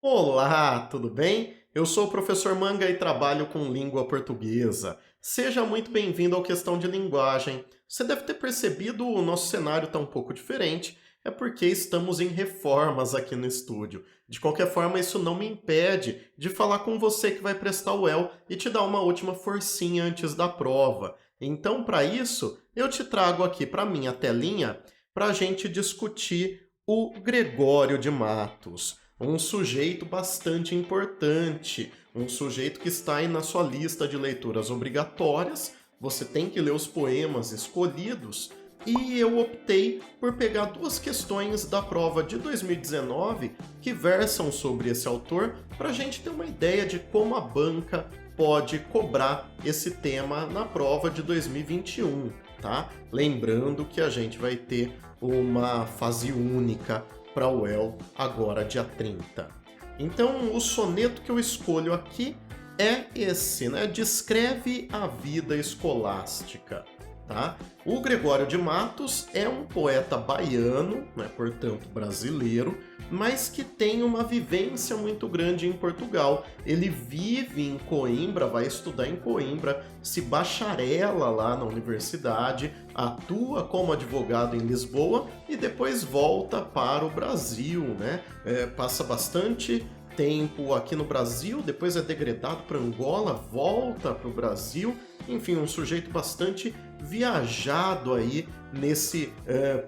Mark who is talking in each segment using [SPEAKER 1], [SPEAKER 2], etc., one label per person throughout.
[SPEAKER 1] Olá, tudo bem? Eu sou o professor Manga e trabalho com língua portuguesa. Seja muito bem-vindo ao Questão de Linguagem. Você deve ter percebido o nosso cenário está um pouco diferente, é porque estamos em reformas aqui no estúdio. De qualquer forma, isso não me impede de falar com você que vai prestar o EL e te dar uma última forcinha antes da prova. Então, para isso, eu te trago aqui para minha telinha para a gente discutir o Gregório de Matos, um sujeito bastante importante, um sujeito que está aí na sua lista de leituras obrigatórias. Você tem que ler os poemas escolhidos. E eu optei por pegar duas questões da prova de 2019 que versam sobre esse autor para a gente ter uma ideia de como a banca pode cobrar esse tema na prova de 2021, tá? Lembrando que a gente vai ter uma fase única para o EL agora dia 30. Então, o soneto que eu escolho aqui é esse, né? Descreve a vida escolástica, tá? O Gregório de Matos é um poeta baiano, né, portanto brasileiro, mas que tem uma vivência muito grande em Portugal. Ele vive em Coimbra, vai estudar em Coimbra, se bacharela lá na universidade, atua como advogado em Lisboa e depois volta para o Brasil, né? Passa bastante tempo aqui no Brasil, depois é degredado para Angola, volta para o Brasil. Enfim, um sujeito bastante viajado aí nesse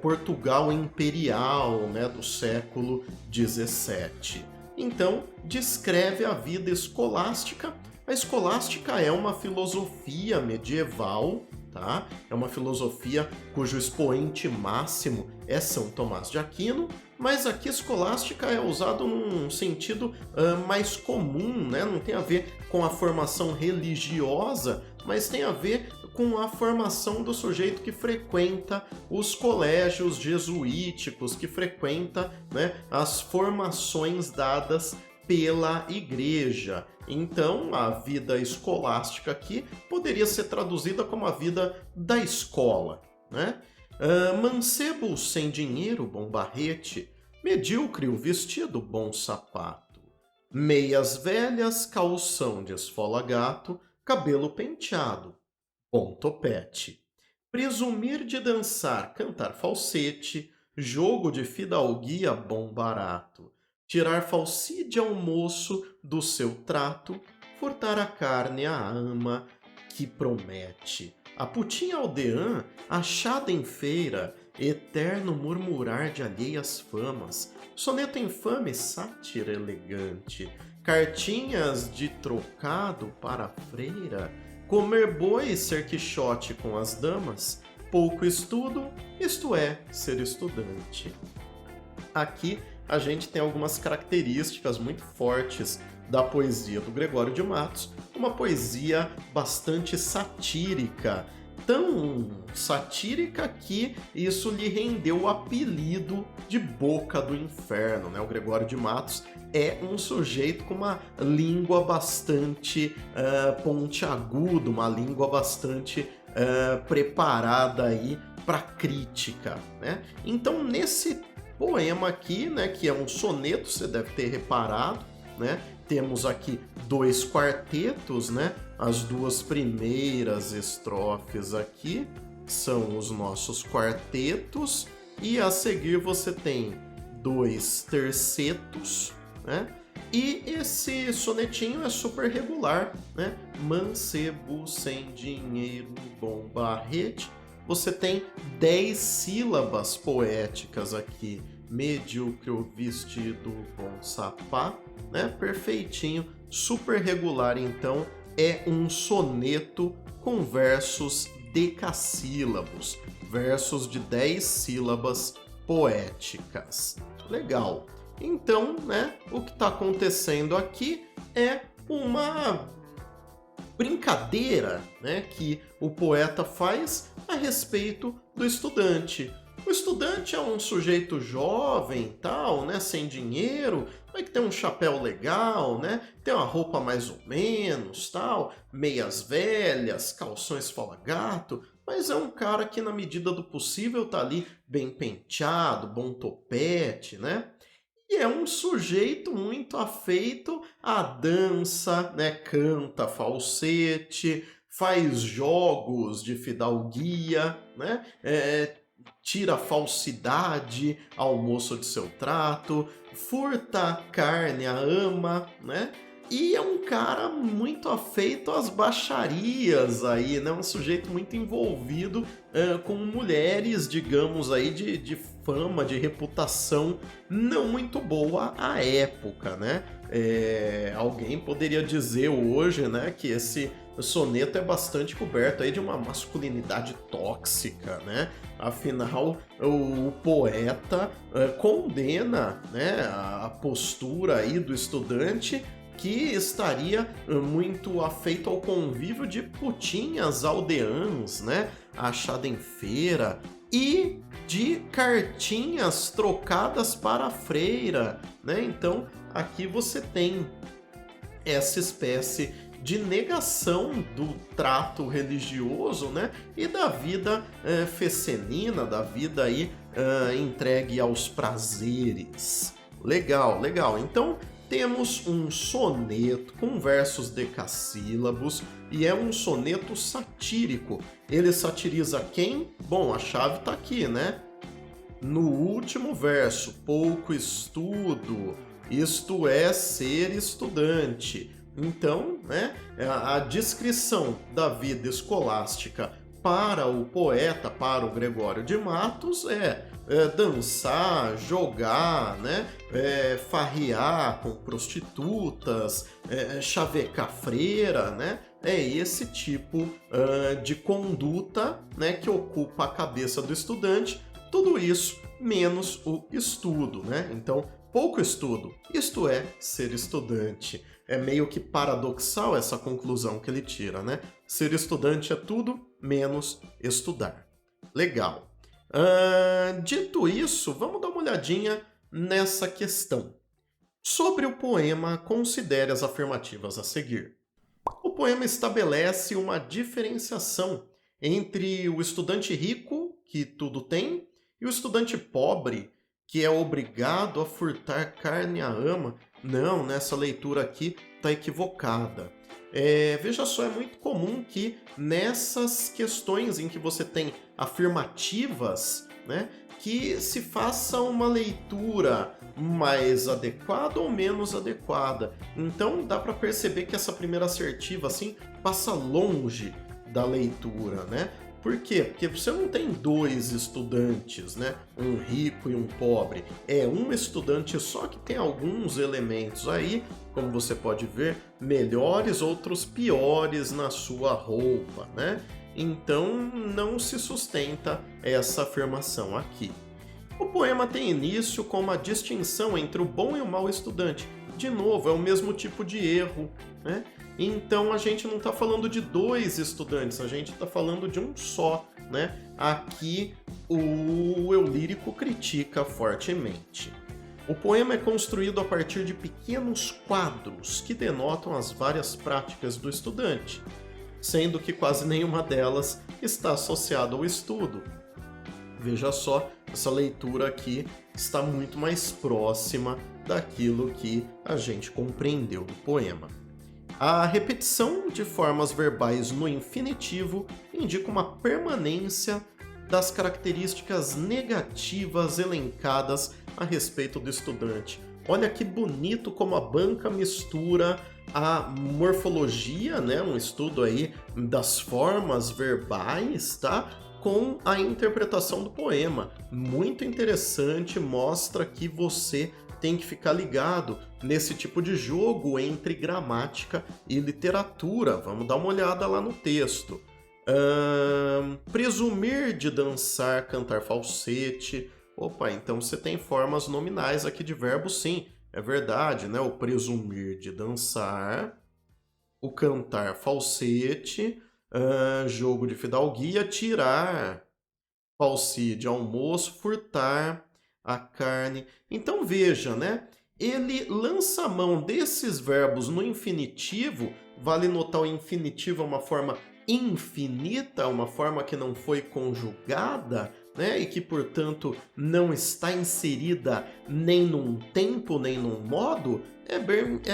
[SPEAKER 1] Portugal imperial, né, do século XVII. Então, descreve a vida escolástica. A escolástica é uma filosofia medieval, tá? É uma filosofia cujo expoente máximo é São Tomás de Aquino, mas aqui escolástica é usado num sentido mais comum, né? Não tem a ver com a formação religiosa, mas tem a ver com a formação do sujeito que frequenta os colégios jesuíticos, que frequenta, né, as formações dadas pela igreja. Então, a vida escolástica aqui poderia ser traduzida como a vida da escola, né? Mancebo sem dinheiro, bom barrete, medíocre o vestido, bom sapato, meias velhas, calção de esfola gato, cabelo penteado, bom topete, presumir de dançar, cantar falsete, jogo de fidalguia, bom barato, tirar falsídia ao moço do seu trato, furtar a carne à ama que promete. A putinha aldeã, achada em feira, eterno murmurar de alheias famas, soneto infame, sátira elegante, cartinhas de trocado para a freira, comer boi e ser quixote com as damas, pouco estudo, isto é, ser estudante. Aqui a gente tem algumas características muito fortes da poesia do Gregório de Matos, uma poesia bastante satírica, tão satírica que isso lhe rendeu o apelido de Boca do Inferno, né? O Gregório de Matos é um sujeito com uma língua bastante pontiaguda, uma língua bastante preparada aí para crítica, né? Então, nesse poema aqui, né, que é um soneto, você deve ter reparado, né? Temos aqui dois quartetos, né? As duas primeiras estrofes aqui são os nossos quartetos e a seguir você tem dois tercetos, né? E esse sonetinho é super regular, né? Mancebo sem dinheiro, bom barrete. Você tem 10 sílabas poéticas aqui. Medíocre o vestido, bom sapato, né? Perfeitinho, super regular. Então, é um soneto com versos decassílabos, versos de 10 sílabas poéticas. Legal. Então, né, o que está acontecendo aqui é uma brincadeira, né, que o poeta faz a respeito do estudante. O estudante é um sujeito jovem, tal, né, sem dinheiro, mas que tem um chapéu legal, né, tem uma roupa mais ou menos, tal, meias velhas, calções fala-gato, mas é um cara que na medida do possível tá ali bem penteado, bom topete, né? e é um sujeito muito afeito à dança, né? Canta falsete, faz jogos de fidalguia, né? Tira falsidade ao moço de seu trato, furta carne à ama, né? E é um cara muito afeito às baixarias aí, né? Um sujeito muito envolvido com mulheres, digamos aí, de fama, de reputação não muito boa à época, né? Alguém poderia dizer hoje, né, que esse soneto é bastante coberto aí de uma masculinidade tóxica, né? Afinal, o poeta condena, né, a postura aí do estudante que estaria muito afeito ao convívio de putinhas aldeãs, né, achada em feira, e de cartinhas trocadas para a freira, né? Então, aqui você tem essa espécie de negação do trato religioso, né, e da vida fecenina, da vida aí entregue aos prazeres. Legal, legal. Então temos um soneto com versos decassílabos e é um soneto satírico. Ele satiriza quem? Bom, a chave está aqui, né? No último verso, pouco estudo, isto é ser estudante. Então, né, a descrição da vida escolástica para o poeta, para o Gregório de Matos, dançar, jogar, né, farrear com prostitutas, chavecar freira, né? É esse tipo de conduta, né, que ocupa a cabeça do estudante. Tudo isso menos o estudo, né? Então, pouco estudo, isto é ser estudante. É meio que paradoxal essa conclusão que ele tira, né? Ser estudante é tudo menos estudar. Legal. Dito isso, vamos dar uma olhadinha nessa questão. Sobre o poema, considere as afirmativas a seguir. O poema estabelece uma diferenciação entre o estudante rico, que tudo tem, e o estudante pobre, que é obrigado a furtar carne à ama. Não, nessa leitura aqui está equivocada. Veja só, é muito comum que nessas questões em que você tem afirmativas, né, que se faça uma leitura mais adequada ou menos adequada. Então dá para perceber que essa primeira assertiva assim passa longe da leitura, né? Por quê? Porque você não tem dois estudantes, né? Um rico e um pobre. É um estudante só que tem alguns elementos aí, como você pode ver, melhores, outros piores na sua roupa, né? Então não se sustenta essa afirmação aqui. O poema tem início com uma distinção entre o bom e o mau estudante. De novo, é o mesmo tipo de erro, né? Então a gente não está falando de dois estudantes, a gente está falando de um só, né? Aqui o eu lírico critica fortemente. O poema é construído a partir de pequenos quadros que denotam as várias práticas do estudante, sendo que quase nenhuma delas está associada ao estudo. Veja só, essa leitura aqui está muito mais próxima daquilo que a gente compreendeu do poema. A repetição de formas verbais no infinitivo indica uma permanência das características negativas elencadas a respeito do estudante. Olha que bonito como a banca mistura a morfologia, né, um estudo aí das formas verbais, tá? Com a interpretação do poema. Muito interessante, mostra que você tem que ficar ligado nesse tipo de jogo entre gramática e literatura. Vamos dar uma olhada lá no texto. Presumir de dançar, cantar falsete. Opa, então você tem formas nominais aqui de verbo, sim. É verdade, né? O presumir de dançar, o cantar falsete, jogo de fidalguia, tirar falsídio, almoço, furtar a carne. Então veja, né? Ele lança a mão desses verbos no infinitivo. Vale notar, o infinitivo é uma forma infinita, uma forma que não foi conjugada, né, e que, portanto, não está inserida nem num tempo, nem num modo, é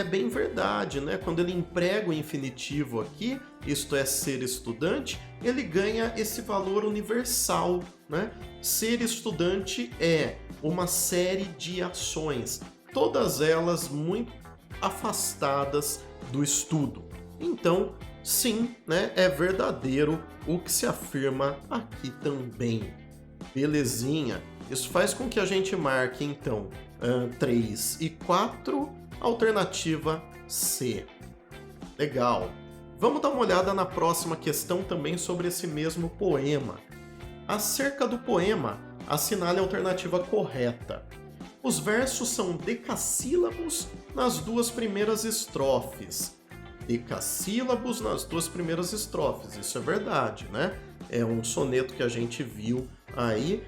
[SPEAKER 1] bem verdade, né? Quando ele emprega o infinitivo aqui, isto é, ser estudante, ele ganha esse valor universal, né? Ser estudante é uma série de ações, todas elas muito afastadas do estudo. Então, sim, né, é verdadeiro o que se afirma aqui também. Belezinha. Isso faz com que a gente marque, então, 3 e 4, alternativa C. Legal. Vamos dar uma olhada na próxima questão também sobre esse mesmo poema. Acerca do poema, assinale a alternativa correta. Os versos são decassílabos nas duas primeiras estrofes. Decassílabos nas duas primeiras estrofes, isso é verdade, né? É um soneto que a gente viu aí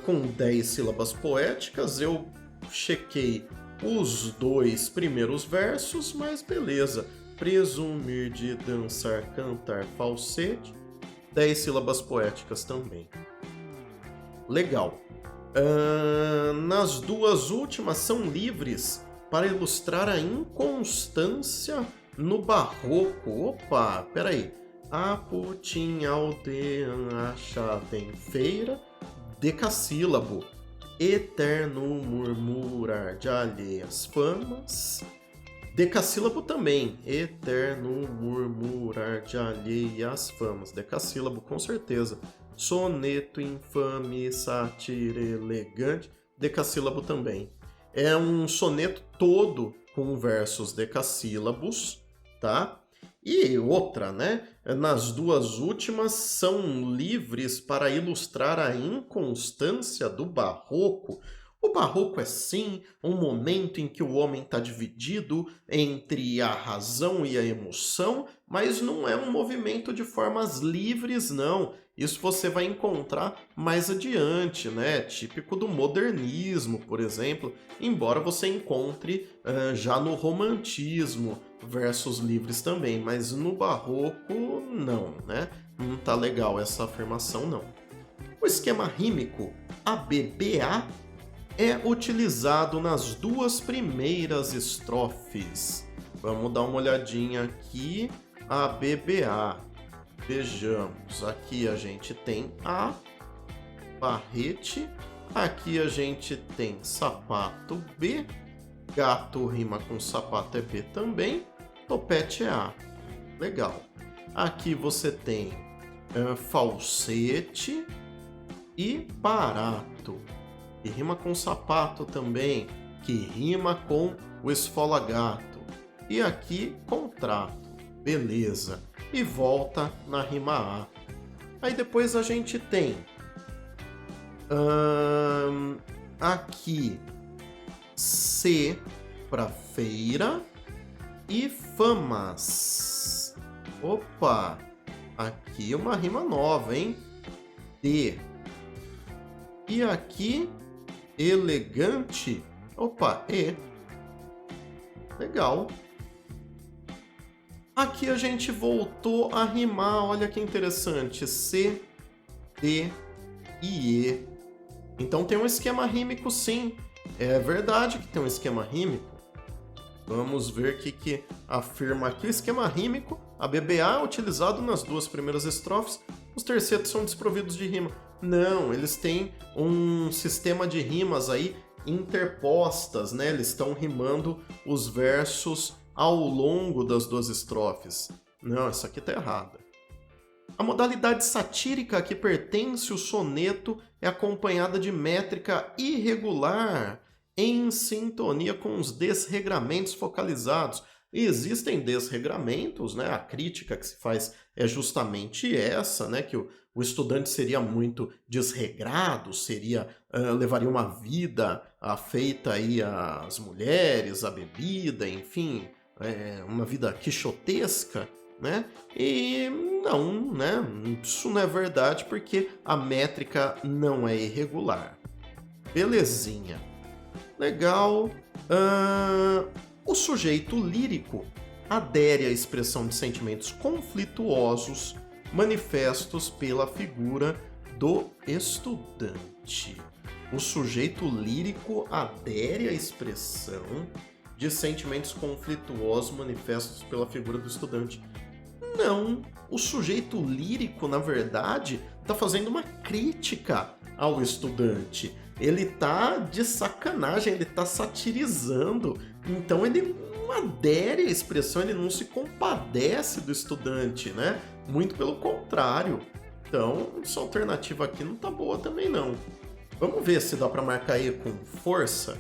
[SPEAKER 1] com 10 sílabas poéticas. Eu chequei os dois primeiros versos, mas beleza. Presumir de dançar, cantar, falsete, 10 sílabas poéticas também. Legal. Nas duas últimas são livres para ilustrar a inconstância no barroco. Opa, peraí. A putinha aldeia achada em feira, decassílabo. Eterno murmurar de alheias famas. Decassílabo também. Eterno murmurar de alheias famas. Decassílabo, com certeza. Soneto infame, sátira elegante. Decassílabo também. É um soneto todo com versos decassílabos, tá? E outra, né? Nas duas últimas são livres para ilustrar a inconstância do barroco. O barroco é sim um momento em que o homem está dividido entre a razão e a emoção, mas não é um movimento de formas livres, não. Isso você vai encontrar mais adiante, né? Típico do modernismo, por exemplo, embora você encontre já no romantismo versos livres também, mas no barroco não, né? Não tá legal essa afirmação, não. O esquema rímico ABBA é utilizado nas duas primeiras estrofes. Vamos dar uma olhadinha aqui. ABBA. Vejamos, aqui a gente tem A, barrete, aqui a gente tem sapato B, gato rima com sapato é B também, topete é A. Legal. Aqui você tem falsete e barato, que rima com sapato também, que rima com o esfola-gato. E aqui contrato. Beleza. E volta na rima A. Aí depois a gente tem aqui C para feira e famas. Opa, aqui uma rima nova, hein? D. E aqui elegante. Opa, E. Legal. Aqui a gente voltou a rimar, olha que interessante, C, D e E. Então tem um esquema rímico sim, é verdade que tem um esquema rímico. Vamos ver o que afirma aqui. O esquema rímico, a BBA é utilizado nas duas primeiras estrofes, os tercetos são desprovidos de rima. Não, eles têm um sistema de rimas aí interpostas, né? Eles estão rimando os versos ao longo das duas estrofes. Não, essa aqui tá errada. A modalidade satírica a que pertence o soneto é acompanhada de métrica irregular, em sintonia com os desregramentos focalizados. E existem desregramentos, né? A crítica que se faz é justamente essa, né? Que o estudante seria muito desregrado, levaria uma vida afeita aí às mulheres, à bebida, enfim, uma vida quixotesca, né? E não, né? Isso não é verdade porque a métrica não é irregular. Belezinha. Legal. O sujeito lírico adere à expressão de sentimentos conflituosos manifestos pela figura do estudante. O sujeito lírico adere à expressão de sentimentos conflituosos manifestos pela figura do estudante. Não, o sujeito lírico, na verdade, está fazendo uma crítica ao estudante. Ele tá de sacanagem, ele tá satirizando. Então ele não adere à expressão, ele não se compadece do estudante, né? Muito pelo contrário. Então, essa alternativa aqui não tá boa também não. Vamos ver se dá para marcar aí com força.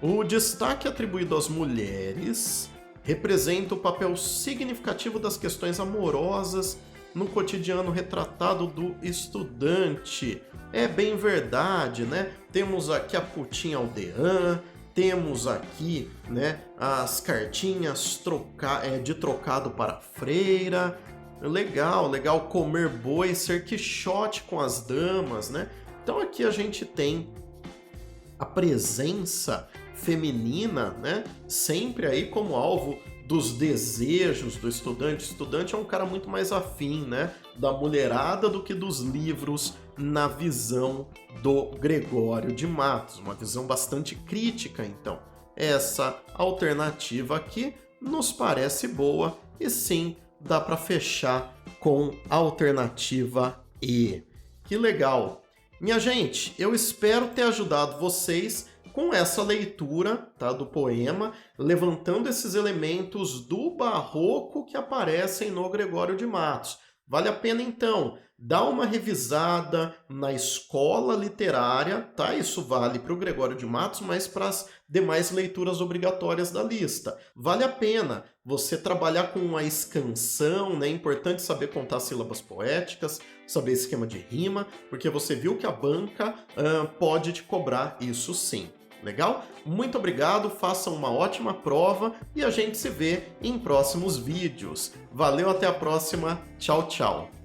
[SPEAKER 1] O destaque atribuído às mulheres representa o papel significativo das questões amorosas no cotidiano retratado do estudante. É bem verdade, né? Temos aqui a putinha aldeã, temos aqui, né, as cartinhas de trocado para a freira. Legal, legal, comer boi, ser quixote com as damas, né? Então aqui a gente tem a presença feminina, né, sempre aí como alvo dos desejos do estudante. O estudante é um cara muito mais afim, né, da mulherada do que dos livros na visão do Gregório de Matos. Uma visão bastante crítica, então. Essa alternativa aqui nos parece boa e sim, dá para fechar com a alternativa E. Que legal! Minha gente, eu espero ter ajudado vocês com essa leitura, tá, do poema, levantando esses elementos do barroco que aparecem no Gregório de Matos. Vale a pena, então, dar uma revisada na escola literária, tá? Isso vale para o Gregório de Matos, mas para as demais leituras obrigatórias da lista. Vale a pena você trabalhar com a escansão, né? É importante saber contar sílabas poéticas, saber esquema de rima, porque você viu que a banca pode te cobrar isso sim. Legal? Muito obrigado, façam uma ótima prova e a gente se vê em próximos vídeos. Valeu, até a próxima. Tchau, tchau.